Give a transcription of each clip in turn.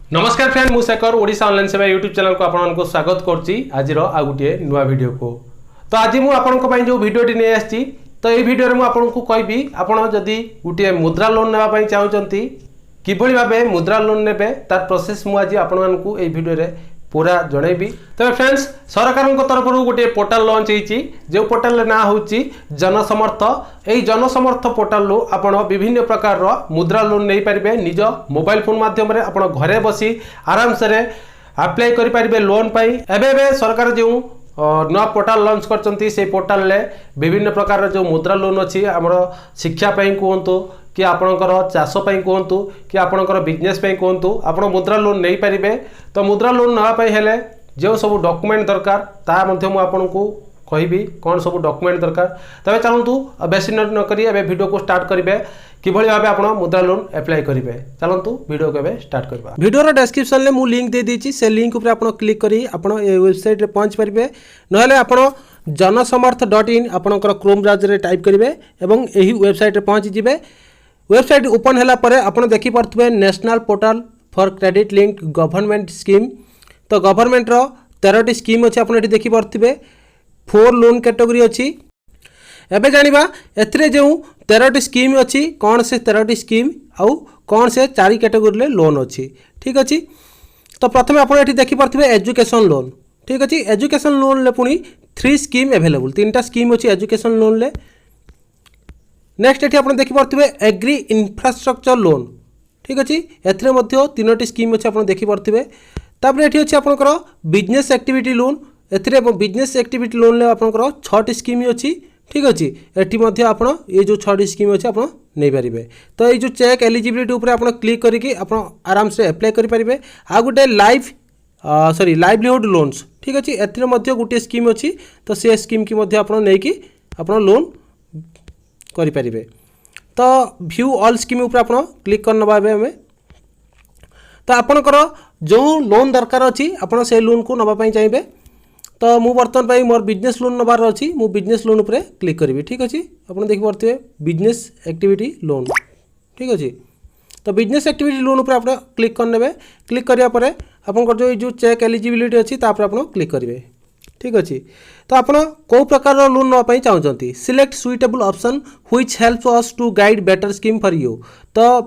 नमस्कार फ्रेंड मु शेखर ओडिशा ऑनलाइन सेवा यूट्यूब चैनल को आपको स्वागत करछि आज आ गोटे नुआ वीडियो को। तो आज मु आपनको जो वीडियोटी नहीं आछि तो ये वीडियो मु आपनको कहबी आपण जदि गोटे मुद्रा लोन नेबा पई चाहउचंती किभली भाबे मुद्रा लोन नेबे तार प्रोसेस मु आज आपनको ए वीडियो रे पूरा जनइबी। तो फ्रेंड्स सरकार तरफ गोटे पोर्टाल लॉन्च होती जो पोर्टाल ना हूँ जनसमर्थ। यही जनसमर्थ पोर्टाल आपण विभिन्न प्रकार मुद्रा लोन नहीं पारे निज मोबाइल फोन माध्यम आप घरे बसी आराम से अप्लाई करें लोन पाई। एवं सरकार जो नया पोर्टाल लॉन्च करचंती से पोर्टाल ले विभिन्न प्रकार जो मुद्रा लोन अच्छी आमर शिक्षा कहतु कि आपणकर चाष कहतु कि आपणकर बिजनेस कहतु आप मुद्रा लोन नहीं पारे। तो मुद्रा लोन नापाई हेले जो सब डॉक्यूमेंट दरकार ता मध्य मु आपनको कहबी कौन सब डॉक्यूमेंट दरकार। तबे चलतु बेसी न करी एबे वीडियो को स्टार्ट करिवे किभली भाबे आपण मुद्रा लोन अप्लाई करिवे। चलतु वीडियो को एबे स्टार्ट करबा। वीडियो रो डिस्क्रिप्शन ले मु लिंक दे दीची से लिंक ऊपर आपण क्लिक करी आपण ए वेबसाइट रे पहुंच परिबे नहले आपण janasamaarth.in आपणकर क्रोम ब्राउजर रे टाइप करिवे एवं एही वेबसाइट रे पहुंच जिवे। वेबसाइट ओपन होला परे आपण देखि परथबे national portal for credit link government scheme. तो गवर्नमेंट रो 13टी स्कीम अच्छे आप देखी पारे 4 लोन कैटेगरी अच्छी। एबे जानिबा एथरे जो 13टी स्कीम अच्छी कौन से 13टी स्कीम आउ कौन से 4 कैटेगरी लोन अच्छी। ठीक अच्छी। तो प्रथम आप देखी पारे एजुकेशन लोन। ठीक अच्छे। एजुकेशन लोन ले पुणी 3 स्कीम एभेलेबल 3टा स्कीम अच्छी एजुकेशन लोन ले। नेक्स्ट ये आप देखी पारे एग्री इंफ्रास्ट्रक्चर लोन। ठीक अच्छे। एथरे मध्य 3टी स्कीम अच्छे आप देखी पारे। तापर ये अच्छे आपंकर बिजनेस एक्टिविटी लोन ए बिजनेस एक्टिविटी लोन आपंकर 6टी स्कीम अच्छी। ठीक अच्छे। ये आप ये जो 6टी स्कीम अच्छे आप नहीं पारे। तो ये जो चेक एलिजिबिलिटी उपर आप क्लिक करके आप आराम से अप्लाई करेंगे। आ गोटे लाइवलीहुड लोन्स। ठीक अच्छे। ए गोटे स्कीम अच्छी तो से स्कीम की आप लोन करें। तो व्यू ऑल स्कीम उपर आप क्लिक करना हमें। तो आपणकर जो लोन दरकार अच्छी आपड़ से लोन को नापी चाहिए। तो मु बर्तमान मोर बिजनेस लोन नबार अच्छी मु बिजनेस लोन उपर क्लिक करी। ठीक अच्छे। आप देखिए बिजनेस एक्टिविटी लोन। ठीक अच्छे। तो बिजनेस एक्टिविटी लोन उपर आप क्लिक करने। क्लिक कराया आपंकर जो चेक एलिजिबिलिटी अच्छी तापर आप क्लिक करेंगे। ठीक अच्छे। तो आप कौ प्रकार लोन नापी चाहते select suitable option which helps us to guide better scheme for you. तो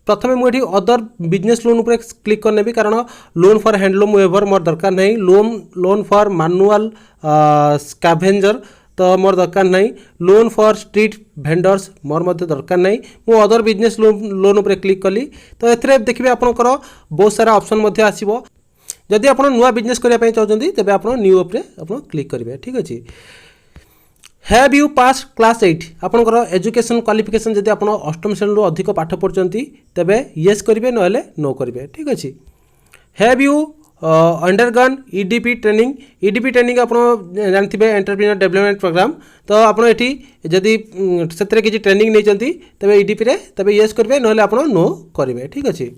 प्रथम मुझे अदर बिजनेस लोन उपर क्लिक करने भी कारण लोन फॉर हैंडलूम वेवर मोर दरकार नहीं। लोन फॉर मैनुअल स्कैवेंजर तो मोर दरकार नहीं। लोन फॉर स्ट्रीट भेंडर्स मोर मध्य दरकार नहीं। मु अदर बिजनेस लोन उपर क्लिक कली। तो एथरे देखिए आपंकर बहुत सारा ऑप्शन मध्य आसीबो। जदि आप नुआ बिजनेस करने चाहते तेज आप न्यू उपर आप क्लिक करेंगे। ठीक अच्छे। हैव यू पास क्लास 8 आपंकर एजुकेशन क्वालिफिकेशन जदि आप अष्टम श्रेणी रू अधिक पाठ पढ़ते तेबे येस करेंगे ना नो करेंगे। ठीक अच्छे। Have you undergone EDP training. EDP training आप जानते एंटरप्रेन्योर डेवलपमेंट प्रोग्राम। तो आपड़ी जदि से किसी ट्रेनिंग नहीं तेज ईडीपी रे तेबे येस करेंगे ना आप नो करेंगे। ठीक अच्छे।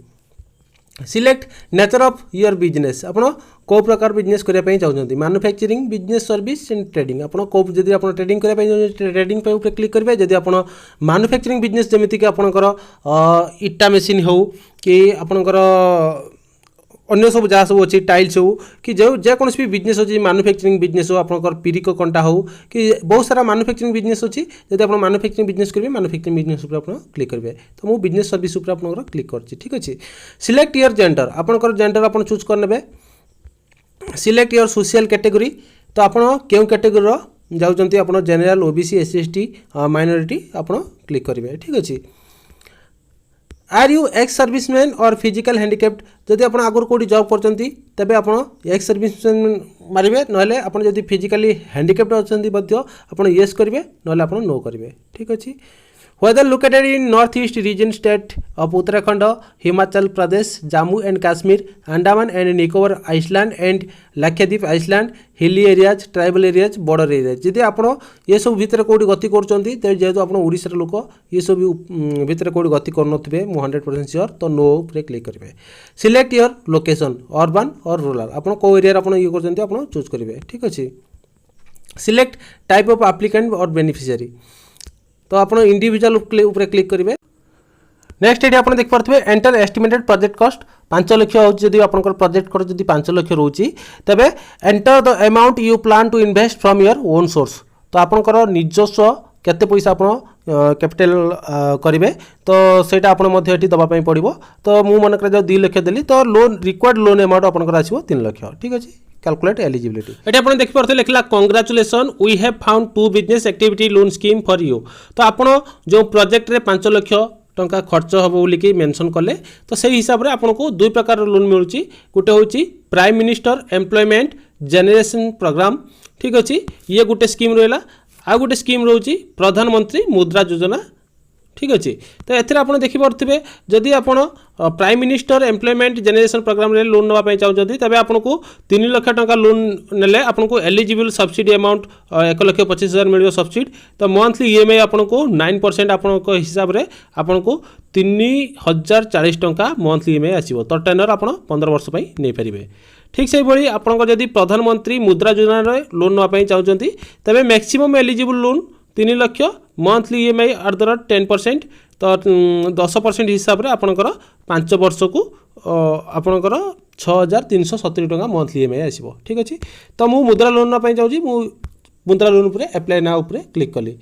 Select nature of your business आप कौ प्रकार बिजनेस करने चाहते manufacturing business service and trading आप जब आप ट्रेडिंग करने ट्रेडिंग पे क्लिक करेंगे। जब आप मैन्युफैक्चरिंग बिजनेस जमीक आपंकर इटा मेसीन हो कि आपंकर अन्य सब जहाँ सब अच्छी टाइल्स हो कि जो जेकोसी भी बिजनेस अच्छी मैन्युफैक्चरिंग बिजनेस हो आपंकर पिरिक कंटा हो कि बहुत सारा मैन्युफैक्चरिंग बिजनेस अच्छी। जब आप मैन्युफैक्चरिंग बिजनेस करेंगे मैन्युफैक्चरिंग बिजनेस उपर आप क्लिक करेंगे। तो मुझे बिजनेस सर्विस उपर आप क्लिक कर। ठीक अच्छे। सिलेक्ट योर जेंडर आपंकर जेंडर आप चूज करने। सिलेक्ट योर सोशल कैटेगरी तो आप क्यों कैटेगरी जाऊँच आप general OBC SC ST minority आप क्लिक करेंगे। ठीक अच्छे। आर यू एक्स सर्विसमैन और फिजिकल हैंडिकैप्ड जदि आप आगुरी कौटी जॉब करते तेबे आप एक्स सर्विसमैन मारे ना आप फिजिकली हैंडिकैप्ड अच्छा आप येस करेंगे ना आप नो करेंगे। ठीक अच्छे। Whether located in north east region state of Uttarakhand Himachal Pradesh Jammu and Kashmir Andaman and Nicobar island and Lakshadweep island hilly areas tribal areas border areas जदि आप ये सब भितर कौटी गति कर जेहेतु आप ओडिशार लोक ये सब भितर कौटी गति कर 100% श्योर तो नो पे क्लिक करेंगे। सिलेक्ट योर लोकेशन अर्बन और रूरल आप कौ एरिया ये कर चूज करेंगे। ठीक अच्छे। सिलेक्ट टाइप ऑफ एप्लिकेंट और बेनिफिशियरी तो आप इंडिविजुअल ऊपर क्लिक करेंगे। नेक्स्ट ये आप देखिए enter estimated project cost 5 lakh होदी आप प्रोजेक्ट कॉस्ट जब 5 लाख रोचे तेरे enter the amount you plan to invest from your own source. तो आपंकर निजस्व केते पैसा आप कैपिटल करेंगे तो सेटा आपड़ी दवाई पड़ो। तो मुझे मन कर 2 लाख देली तो लोन रिक्वायर्ड लोन अमाउंट आपंकर आसो 3 लाख। ठीक अच्छे कैलकुलेट एलिजिबिलिटी ये आप देखिए लिखला congratulation we have found 2 business activity loan scheme for you. तो आप जो प्रोजेक्ट रे 5 लाख टंका खर्च हम बोलिकी मेंशन कले तो सही हिसाब से आपको 2 प्रकार लोन मिलूँ। गोटे हूँ prime minister employment generation programme. ठीक अच्छे ये गोटे स्कीम रहा आ गोटे स्कीम रोची प्रधानमंत्री मुद्रा योजना। ठीक अच्छे तो एथेर आप देखिपे जदि आप prime minister employment generation programme रे लोन नापी चाहते तेज आपको 3 लाख टंका लोन नेले आपको एलिजिबल सब्सिडी अमाउंट 1,25,000 मिल सब्सिडी। तो मंथली EMI आपको 9% आप हिसाब से आपको 3,040 टंका मंथली EMI आसो। तो टेनर आप 15 वर्ष नहीं पारे। ठीक से भाई आपको जदि प्रधानमंत्री मुद्रा योजना लोन नापी चाहते तेज maximum eligible loan 3 lakh monthly EMI at the rate 10%। तो 10% हिसाब से आपंकर 5 वर्ष को आपंकर 6,370 टंका मंथली EMI आसो। ठीक अच्छे तो मुझे मुद्रा लोन नापी चाहूँगी मुद्रा लोन पर एप्लाय ना उपर क्लिक कली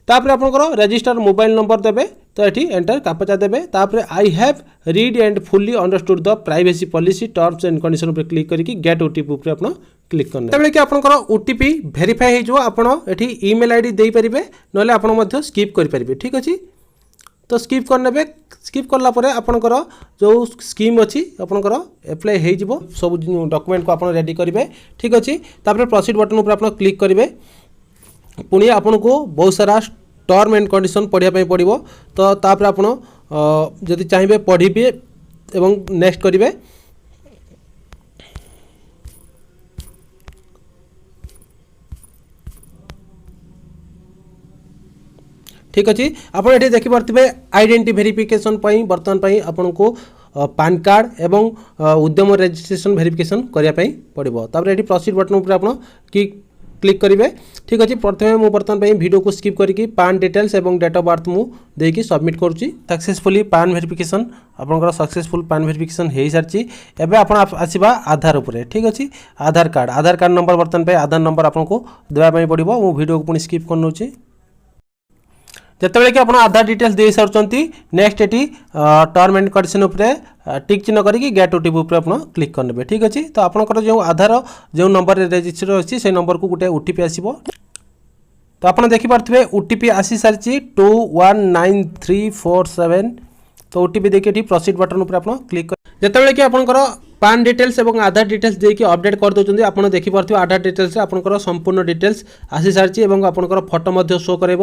तापर आपंकर रजिस्टर मोबाइल नंबर देवे तो ये एंटर कापचा देवे तापर I have read and fully understood the privacy policy terms and condition पर क्लिक करके गेट OTP उपर आप क्लिक करने तबे कि आपनकर OTP वेरीफाई हो आपण एठी ईमेल आईडी दे परिबे नले आपण मध्य स्किप करि परिबे। ठीक अछि तो स्किप करनेबे स्किप करला परे आपनकर जो स्कीम अछि आपनकर अप्लाई हे जिवो सब डॉक्यूमेंट को आपण रेडी करिवे। ठीक अछि तापर प्रोसीड बटन उपर आपण क्लिक करिवे पुणी आपन को बहुत सारा टर्म एंड कंडीशन पढ़ाई पड़ो। तो तापर आपण जदि चाहिए पढ़े एवं नेक्स्ट करेंगे। ठीक अच्छे आप ये देखिपे आइडेंटिटी वेरिफिकेशन बर्तमान आपन को पान कार्ड एवं उद्यम रजिस्ट्रेशन वेरिफिकेशन करने पड़ो। तापर ये प्रोसीड बटन उपर आप क्लिक करेंगे। ठीक अच्छे प्रथम मुझे बर्तमान वीडियो को स्किप करके पान डिटेल्स एवं डेट ऑफ बर्थ मुझे सबमिट करुँची सक्सेसफुली पान वेरिफिकेशन आपंकर सक्सेसफुल पान वेरिफिकेशन हो सारी। एवं आप आसवा आधार उपरे। ठीक अच्छे आधार कार्ड नंबर बर्तमान आधार नंबर आपको देवाई पड़ो। मुझे वीडियो को पुणी स्किप कर जितेबाला कि आप आधार डिटेल्स दे सारी नेक्स्ट ये टर्म एंड कंडीशन उपरे टिक चिन्ह करके गेट OTP उपर आप क्लिक करने। ठीक अच्छे तो आपंकर जो आधार जो नंबर रजिस्टर अच्छी से नंबर को गोटे OTP आसो। तो आप देखिपे OTP आसी सारी 219347। तो OTP देखिए प्रोसीड बटन उपर आप क्लिक कर जितेबाला कि आपंकर पान डिटेल्स और आधार डिटेल्स देकी अपडेट कर दौरान आप देखिपे आधार डिटेल्स आपंकर संपूर्ण डिटेल्स आसी सारी और आपंकर फोटो शो कर।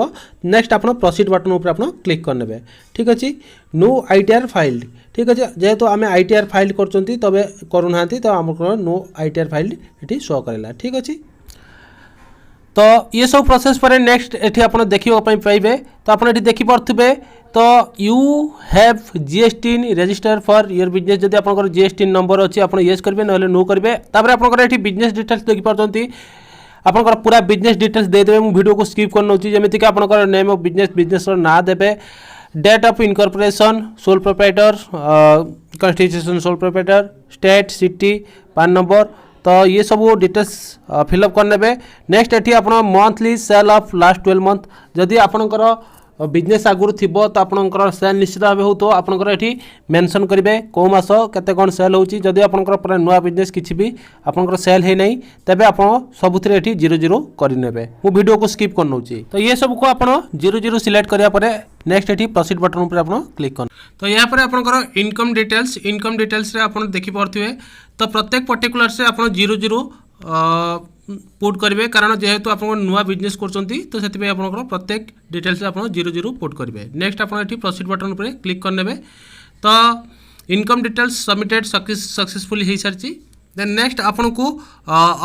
नेक्स्ट आप प्रोसीड बटन उपर आप क्लिक करने। ठीक अच्छे नो ITR फाइल्ड। ठीक अच्छे जेहेतु आम ITR फाइल कर तबे करूना तो आम नो ITR फाइल्ड ये शो करेला। ठीक अच्छे तो ये सब प्रोसेस पर नेक्स्ट ये आप देखा पाइबे। तो आप देखिपे तो you have GST register for your business जदि आप GST नंबर अच्छी आप येस करेंगे ना नो करेंगे। तापर आप बिजनेस डिटेल्स देखिपारे आपंकर पूरा बिजनेस डिटेल्स देदेवे। मुझे वीडियो को स्किप करना जमीक आप नेम ऑफ बिजनेस ना देवे date of incorporation sole proprietor constitution sole proprietor state city PAN number. तो ये सब डिटेल्स फिलअप करने। नेक्स्ट ये आप monthly sale of last 12 month जदि आपंकर बिजनेस आगुरी थी तो आपंकर सेल निश्चित भाव हो तो आपंकर ये मेंशन करेंगे कौ मास केते कौन सेल होची। जदि आपंकर पूरा नुआ बिजनेस किसी भी आपंकर सेल है नहीं तेबे आप सबुथिरे ये 00 करने। मु वीडियो को स्किप कर नौची। तो ये सब को आप 00 सिलेक्ट करिया परे नेक्स्ट ये प्रोसीड बटन उपर आप क्लिक कर। तो यहाँ पर आपंकर इनकम डिटेल्स रे आप देखिपे तो प्रत्येक पर्टिकुलर से आप 00 पुट करेंगे कारण जेहेतु आप नुआ बिजनेस कर प्रत्येक डिटेल्स आप 00 पुट करेंगे। नेक्स्ट आप प्रोसीड बटन पर क्लिक करने। तो इनकम डिटेल्स सबमिटेड सक्सेसफुली हो सारी। देन नेक्स्ट आपन को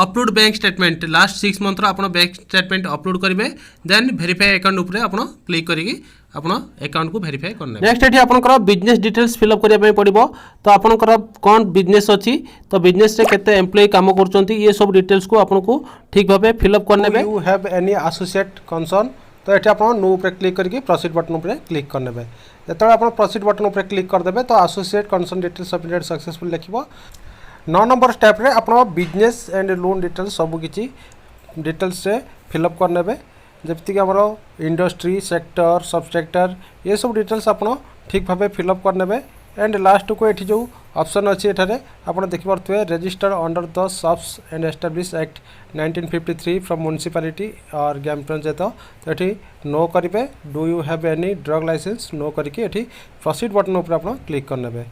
upload bank statement last 6 month आप बैंक स्टेटमेंट अपलोड करेंगे। देन वेरीफाई अकाउंट उपर आप क्लिक करके आप अकाउंट को वेरीफाई करने। नेक्स्ट ये आपंकर बिजनेस डिटेल्स फिलअप करने पड़ो। तो आपंकर कौन बिजनेस अच्छी तो बिजनेस केते एम्प्लॉय काम कर ये सब डिटेल्स को आपको ठीक भाव फिलअप करने। You have any associate concern तो ये आप नो पर क्लिक करके प्रोसीड बटन पर क्लिक करने। जो आप प्रोसीड बटन उपर क्लिक करदे तो associate concern detail submitted successful लिखो। 9 नंबर स्टेप रे आप बिजनेस एंड लोन डिटेल्स सबकि डिटेल्स से फिलअप करने जमीक आमर इंडस्ट्री सेक्टर सबसेक्टर ये सब डिटेल्स आप ठीक भाव फिलअप करने। एंड लास्ट को ये जो ऑप्शन अच्छी एठारे आप देखिपे register under the shops and establish act 1953 from municipality और ग्राम पंचायत तो ये नो करेंगे do you have any drug license no करके ये प्रोसीड बटन उपर आप क्लिक करने।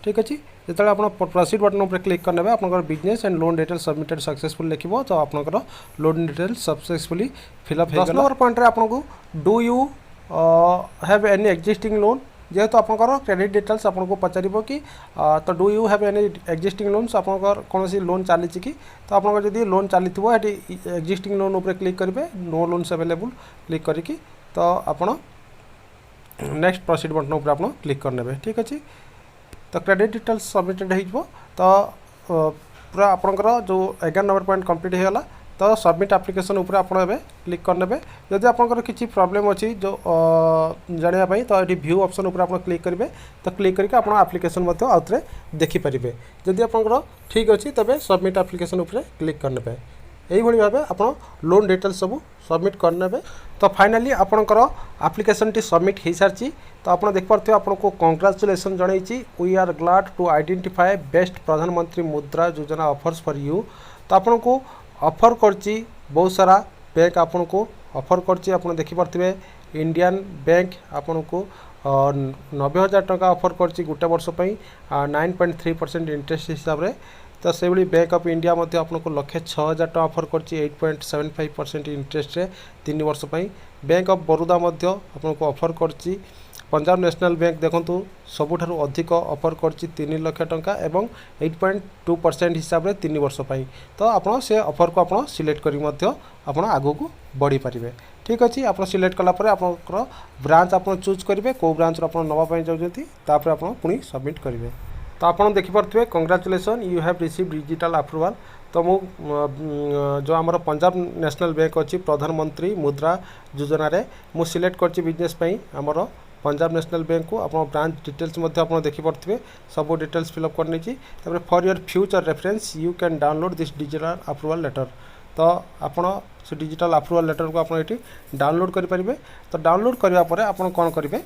ठीक अच्छे जो आप प्रोसीड बटन उपर क्लिक करने आप business and loan details submitted successful लिखो तो आपंकर लोन डिटेल्स सक्सेसफुली फिलअप हो। 10 नंबर पॉइंट आपको do you have any existing loan जेहेतु आपंकर क्रेडिट डिटेल्स आपको पचार कि तो do you have any existing loans आपंकर कौन सी लोन चली कि तो आप जब लोन चली ये एक्जिस्टिंग लोन उपर क्लिक करेंगे नो लोन्स अवेलेबल क्लिक करके तो आप नेक्स्ट प्रोसीड बटन उपर आप क्लिक करने। ठीक अच्छे तो क्रेडिट डिटेल्स सबमिटेड हो तो पूरा आपंकर जो 11 नंबर पॉइंट कंप्लीट हो गला तो सबमिट एप्लिकेशन उपर आप क्लिक करने। जदि आपंकर किसी प्रॉब्लम अच्छी जो जानापी तो ये व्यू ऑप्शन उपर आप क्लिक करेंगे तो क्लिक करके आप एप्लिकेशन आउे देखिपारे। जदि आपंकर ठीक अच्छी तबे सबमिट एप्लिकेशन उपर क्लिक करने यही भाव आप लोन डिटेल्स सब सबमिट करने। तो फाइनाली आपंकर एप्लिकेशन टी सबमिट हो सारी तो आप देखिए आपको कंग्राचुलेसन जन we are glad to identify best Pradhan Mantri Mudra योजना ऑफर्स फॉर यू। तो आपको ऑफर करची बहुत सारा बैंक आपन को ऑफर करची आप देखिपे इंडियन बैंक आपन को 90,000 टंका ऑफर करची गोटे वर्ष 9.3% इंटरेस्ट हिसाब से। तो से भाई बैंक ऑफ इंडिया आपको 1,06,000 टंका ऑफर करची 8.75% इंटरेस्ट रे 3 वर्ष। बैंक ऑफ बरोदा आपको ऑफर करची। पंजाब नेशनल बैंक देखु सबुठारु अधिक ऑफर करची 3 लाख टंका एवं 8.2% हिसाब से 3 वर्ष। तो आप से ऑफर को आप सिलेक्ट कर आगू को बढ़ी पारे। ठीक अच्छे आप सिलेक्ट कलापर आप ब्रांच आप चूज करेंगे कौ ब्रांच आप नापी चाहते आप पुणी सबमिट करेंगे। तो आप देखिपे congratulation you have receive digital approval. तो मु जो आमर पंजाब नेशनल बैंक अच्छी प्रधानमंत्री मुद्रा योजना रे मु सिलेक्ट करची बिजनेस आमर पंजाब नेशनल बैंक को आप ब्रांच डिटेल्स आप देखिपे सब डिटेल्स फिलअप करने। For your future reference you can download this digital approval letter. तो आप से डिजिटल अप्रूवल लेटर को आप डाउनलोड करेंगे। तो डाउनलोड करने आप कौन करेंगे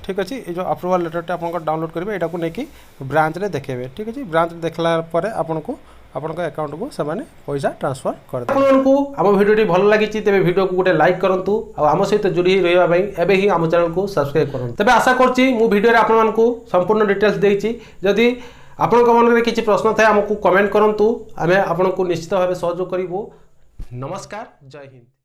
ठीक अच्छे ये जो अप्रूवल लेटर आप डाउनलोड करेंगे यहाँ को लेकिन ब्रांच रे देखेबे। ठीक अच्छे ब्रांच देखला आपन को आपन अकाउंट को से पैसा ट्रांसफर कर आपको आम भिडियो भल लगी तेज भिडियो को गोटे लाइक करूँ आम सहित जोड़ी रही ही आम चैनल को सब्सक्राइब करूँ। तेज आशा करुँची मो भिडियो आपको संपूर्ण डिटेल्स देती जदि आपण मन में किसी प्रश्न थाए आमको कमेंट करूँ आम आपको निश्चित भाव सहयोग करूँ। नमस्कार जय हिंद।